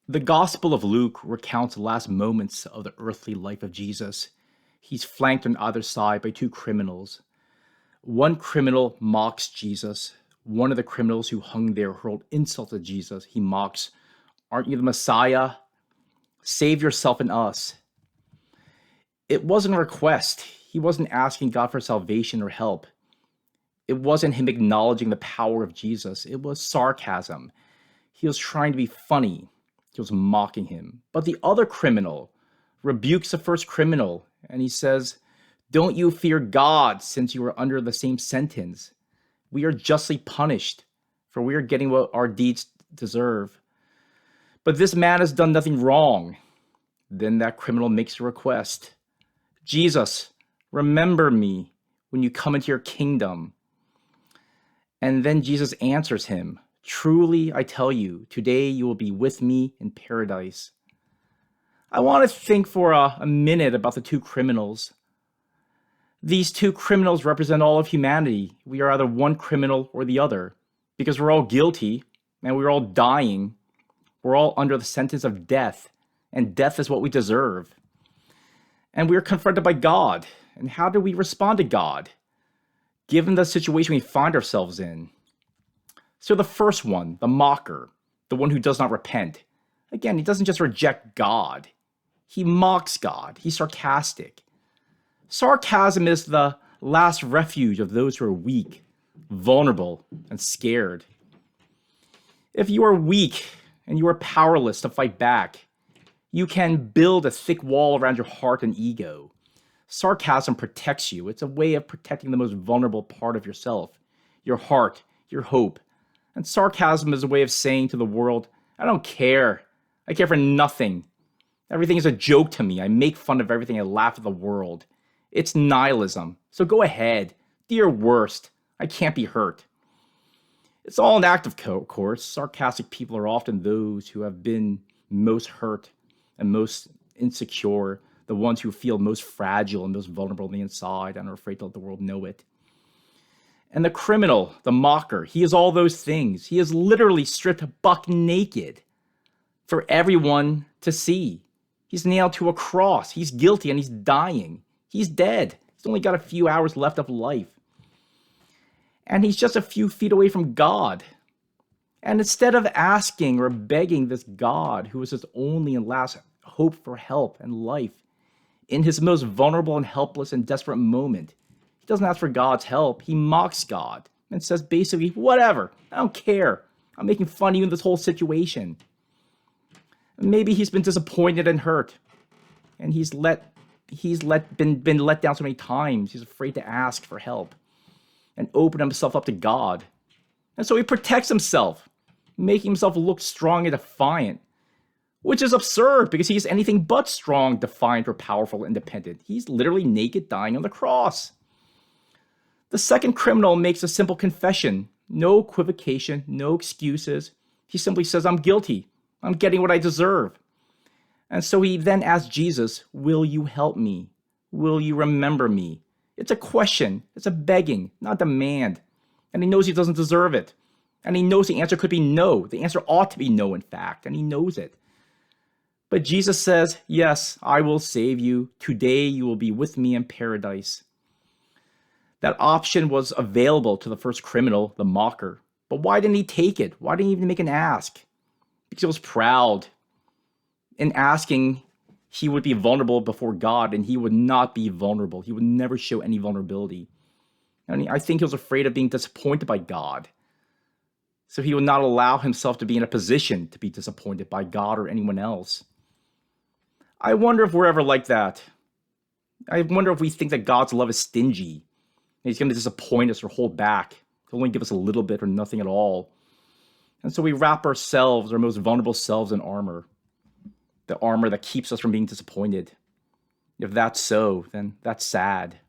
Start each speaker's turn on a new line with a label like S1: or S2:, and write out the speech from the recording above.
S1: The Gospel of Luke recounts the last moments of the earthly life of Jesus. He's flanked on either side by two criminals. One criminal mocks Jesus. One of the criminals who hung there hurled insults at Jesus. He mocks, "Aren't you the Messiah? Save yourself and us." It wasn't a request. He wasn't asking God for salvation or help. It wasn't him acknowledging the power of Jesus. It was sarcasm. He was trying to be funny. He was mocking him. But the other criminal rebukes the first criminal, and he says, "Don't you fear God, since you are under the same sentence? We are justly punished, for we are getting what our deeds deserve. But this man has done nothing wrong." Then that criminal makes a request. "Jesus, remember me when you come into your kingdom." And then Jesus answers him, "Truly, I tell you, today you will be with me in paradise." I want to think for a minute about the two criminals. These two criminals represent all of humanity. We are either one criminal or the other, because we're all guilty and we're all dying. We're all under the sentence of death, and death is what we deserve. And we are confronted by God. And how do we respond to God, given the situation we find ourselves in? So the first one, the mocker, the one who does not repent. Again, he doesn't just reject God. He mocks God. He's sarcastic. Sarcasm is the last refuge of those who are weak, vulnerable, and scared. If you are weak and you are powerless to fight back, you can build a thick wall around your heart and ego. Sarcasm protects you. It's a way of protecting the most vulnerable part of yourself, your heart, your hope. And sarcasm is a way of saying to the world, "I don't care. I care for nothing. Everything is a joke to me. I make fun of everything. I laugh at the world. It's nihilism. So go ahead. Do your worst. I can't be hurt." It's all an act of course. Sarcastic people are often those who have been most hurt and most insecure, the ones who feel most fragile and most vulnerable on the inside and are afraid to let the world know it. And the criminal, the mocker, he is all those things. He is literally stripped buck naked for everyone to see. He's nailed to a cross. He's guilty and he's dying. He's dead. He's only got a few hours left of life. And he's just a few feet away from God. And instead of asking or begging this God, who is his only and last hope for help and life, in his most vulnerable and helpless and desperate moment, he doesn't ask for God's help. He mocks God and says basically, "Whatever, I don't care. I'm making fun of you in this whole situation." And maybe he's been disappointed and hurt, and he's been let down so many times. He's afraid to ask for help and open himself up to God. And so he protects himself, making himself look strong and defiant, which is absurd because he's anything but strong, defiant, or powerful, independent. He's literally naked, dying on the cross. The second criminal makes a simple confession. No equivocation, no excuses. He simply says, "I'm guilty. I'm getting what I deserve." And so he then asks Jesus, "Will you help me? Will you remember me?" It's a question. It's a begging, not a demand. And he knows he doesn't deserve it. And he knows the answer could be no. The answer ought to be no, in fact, and he knows it. But Jesus says, "Yes, I will save you. Today you will be with me in paradise." That option was available to the first criminal, the mocker. But why didn't he take it? Why didn't he even make an ask? Because he was proud. In asking, he would be vulnerable before God, and he would not be vulnerable. He would never show any vulnerability. And I think he was afraid of being disappointed by God. So he would not allow himself to be in a position to be disappointed by God or anyone else. I wonder if we're ever like that. I wonder if we think that God's love is stingy. And he's going to disappoint us or hold back. He'll only give us a little bit or nothing at all. And so we wrap ourselves, our most vulnerable selves, in armor. The armor that keeps us from being disappointed. If that's so, then that's sad.